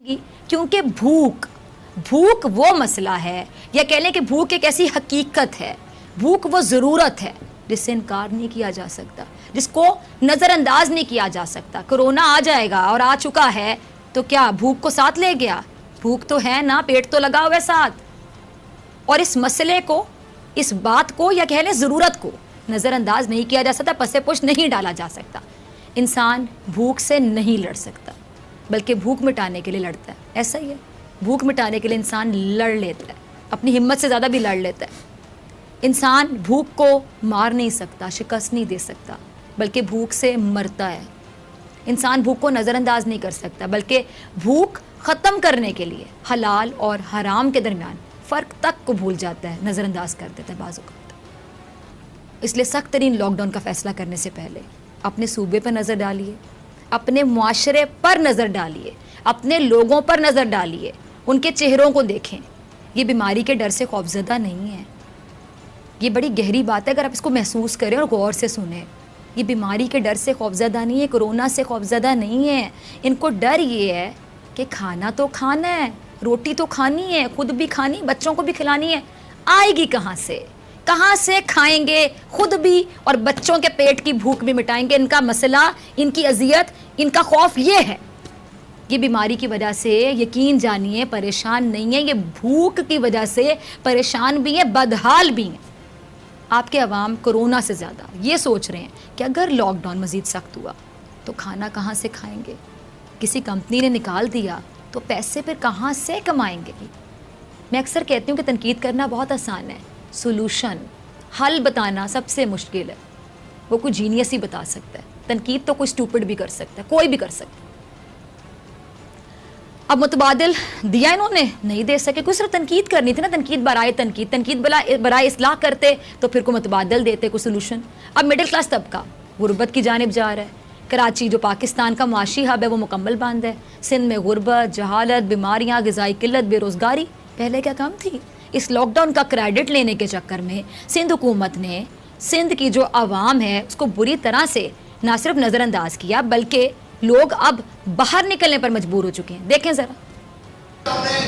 کیونکہ بھوک وہ مسئلہ ہے، یا کہہ لیں کہ بھوک ایک ایسی حقیقت ہے، بھوک وہ ضرورت ہے جس سے انکار نہیں کیا جا سکتا، جس کو نظر انداز نہیں کیا جا سکتا۔ کرونا آ جائے گا اور آ چکا ہے تو کیا بھوک کو ساتھ لے گیا؟ بھوک تو ہے نا، پیٹ تو لگا ہوا ہے ساتھ۔ اور اس مسئلے کو، اس بات کو، یا کہہ لیں ضرورت کو نظر انداز نہیں کیا جا سکتا، پس پوش نہیں ڈالا جا سکتا۔ انسان بھوک سے نہیں لڑ سکتا بلکہ بھوک مٹانے کے لیے لڑتا ہے۔ ایسا ہی ہے، بھوک مٹانے کے لیے انسان لڑ لیتا ہے، اپنی ہمت سے زیادہ بھی لڑ لیتا ہے۔ انسان بھوک کو مار نہیں سکتا، شکست نہیں دے سکتا، بلکہ بھوک سے مرتا ہے۔ انسان بھوک کو نظر انداز نہیں کر سکتا بلکہ بھوک ختم کرنے کے لیے حلال اور حرام کے درمیان فرق تک کو بھول جاتا ہے، نظر انداز کر دیتا ہے بعض اوقات۔ اس لیے سخت ترین لاک ڈاؤن کا فیصلہ کرنے سے پہلے اپنے صوبے پر نظر ڈالیے، اپنے معاشرے پر نظر ڈالیے، اپنے لوگوں پر نظر ڈالیے، ان کے چہروں کو دیکھیں۔ یہ بیماری کے ڈر سے خوفزدہ نہیں ہے، یہ بڑی گہری بات ہے، اگر آپ اس کو محسوس کریں اور غور سے سنیں۔ یہ بیماری کے ڈر سے خوفزدہ نہیں ہے، کرونا سے خوفزدہ نہیں ہے۔ ان کو ڈر یہ ہے کہ کھانا تو کھانا ہے، روٹی تو کھانی ہے، خود بھی کھانی، بچوں کو بھی کھلانی ہے، آئے گی کہاں سے؟ کہاں سے کھائیں گے؟ خود بھی اور بچوں کے پیٹ کی بھوک بھی مٹائیں گے؟ ان کا مسئلہ، ان کی اذیت، ان کا خوف یہ ہے۔ یہ بیماری کی وجہ سے یقین جانیے پریشان نہیں ہے، یہ بھوک کی وجہ سے پریشان بھی ہیں، بدحال بھی ہیں۔ آپ کے عوام کرونا سے زیادہ یہ سوچ رہے ہیں کہ اگر لاک ڈاؤن مزید سخت ہوا تو کھانا کہاں سے کھائیں گے؟ کسی کمپنی نے نکال دیا تو پیسے پھر کہاں سے کمائیں گے؟ میں اکثر کہتی ہوں کہ تنقید کرنا بہت آسان ہے، سولوشن، حل بتانا سب سے مشکل ہے۔ وہ کوئی جینیس ہی بتا سکتا ہے، تنقید تو کوئی اسٹوپڈ بھی کر سکتا ہے، کوئی بھی کر سکتا ہے۔ اب متبادل دیا انہوں نے نہیں دے سکے، کوئی صرف تنقید کرنی تھی نا، تنقید برائے اصلاح کرتے تو پھر کوئی متبادل دیتے، کوئی سولوشن۔ اب مڈل کلاس طبقہ غربت کی جانب جا رہا ہے۔ کراچی جو پاکستان کا معاشی ہب ہے وہ مکمل بند ہے۔ سندھ میں غربت، جہالت، بیماریاں، غذائی قلت، بے روزگاری پہلے کیا کم تھی؟ اس لاک ڈاؤن کا کریڈٹ لینے کے چکر میں سندھ حکومت نے سندھ کی جو عوام ہے اس کو بری طرح سے نہ صرف نظر انداز کیا بلکہ لوگ اب باہر نکلنے پر مجبور ہو چکے ہیں۔ دیکھیں ذرا، ہم نے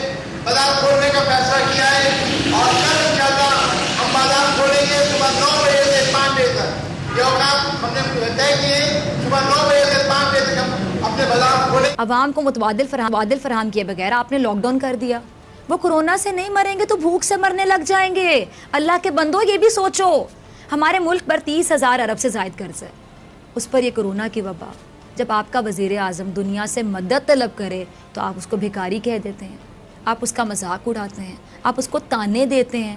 بازار کھولنے کا فیصلہ کیا ہے اور کل انشاءاللہ ہم بازار کھولیں گے صبح 9 بجے سے 5 بجے تک۔ یہ اوقات ہم نے طے کیے، صبح 9 بجے سے 5 بجے تک ہم اپنے بازار کھولیں۔ عوام کو متبادل فراہم کیے بغیر آپ نے لاک ڈاؤن کر دیا۔ وہ کرونا سے نہیں مریں گے تو بھوک سے مرنے لگ جائیں گے۔ اللہ کے بندو یہ بھی سوچو، ہمارے ملک پر 30,000 ارب سے زائد قرض ہے، اس پر یہ کرونا کی وبا۔ جب آپ کا وزیر اعظم دنیا سے مدد طلب کرے تو آپ اس کو بھکاری کہہ دیتے ہیں، آپ اس کا مذاق اڑاتے ہیں، آپ اس کو تانے دیتے ہیں،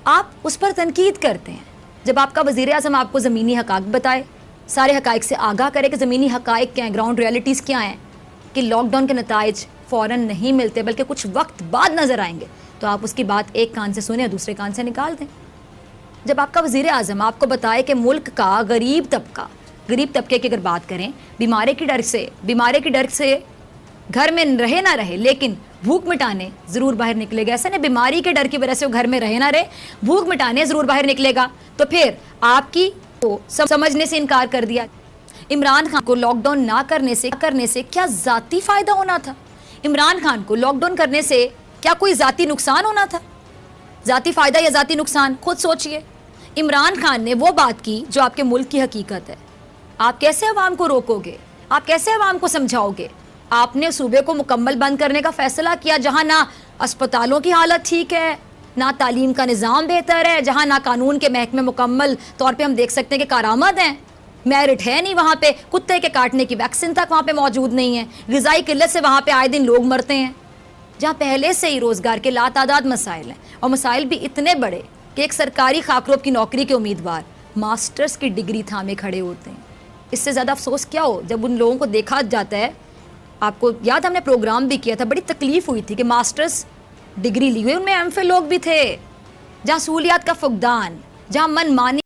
آپ اس پر تنقید کرتے ہیں۔ جب آپ کا وزیر اعظم آپ کو زمینی حقائق بتائے، سارے حقائق سے آگاہ کرے کہ زمینی حقائق کیا ہیں، گراؤنڈ ریئلٹیز کیا ہیں، کہ لاک ڈاؤن کے نتائج فوراً نہیں ملتے بلکہ کچھ وقت بعد نظر آئیں گے، تو آپ اس کی بات ایک کان سے سنیں اور دوسرے کان سے نکال دیں۔ جب آپ کا وزیر اعظم آپ کو بتائے کہ ملک کا غریب طبقے کی اگر بات کریں، بیماری کے ڈر سے گھر میں رہے نہ رہے لیکن بھوک مٹانے ضرور باہر نکلے گا، ایسا نہیں بیماری کے ڈر کی وجہ سے وہ گھر میں رہے نہ رہے، بھوک مٹانے ضرور باہر نکلے گا، تو پھر آپ کی تو سمجھنے سے انکار کر دیا۔ عمران خان کو لاک ڈاؤن نہ کرنے سے کیا ذاتی فائدہ ہونا تھا؟ عمران خان کو لاک ڈاؤن کرنے سے کیا کوئی ذاتی نقصان ہونا تھا؟ ذاتی فائدہ یا ذاتی نقصان خود سوچئے۔ عمران خان نے وہ بات کی جو آپ کے ملک کی حقیقت ہے۔ آپ کیسے عوام کو روکو گے؟ آپ کیسے عوام کو سمجھاؤ گے؟ آپ نے صوبے کو مکمل بند کرنے کا فیصلہ کیا جہاں نہ اسپتالوں کی حالت ٹھیک ہے، نہ تعلیم کا نظام بہتر ہے، جہاں نہ قانون کے محکمے مکمل طور پہ ہم دیکھ سکتے ہیں کہ کارآمد ہیں، میرٹ ہے نہیں وہاں پہ، کتے کے کاٹنے کی ویکسین تک وہاں پہ موجود نہیں ہے، غذائی قلت سے وہاں پہ آئے دن لوگ مرتے ہیں، جہاں پہلے سے ہی روزگار کے لاتعداد مسائل ہیں، اور مسائل بھی اتنے بڑے کہ ایک سرکاری خاکروب کی نوکری کے امیدوار ماسٹرز کی ڈگری تھامے کھڑے ہوتے ہیں۔ اس سے زیادہ افسوس کیا ہو جب ان لوگوں کو دیکھا جاتا ہے، آپ کو یاد ہم نے پروگرام بھی کیا تھا، بڑی تکلیف ہوئی تھی کہ ماسٹرز ڈگری لی ہوئی ان میں ایم فل لوگ بھی تھے، جہاں سہولیات کا فقدان، جہاں من مانی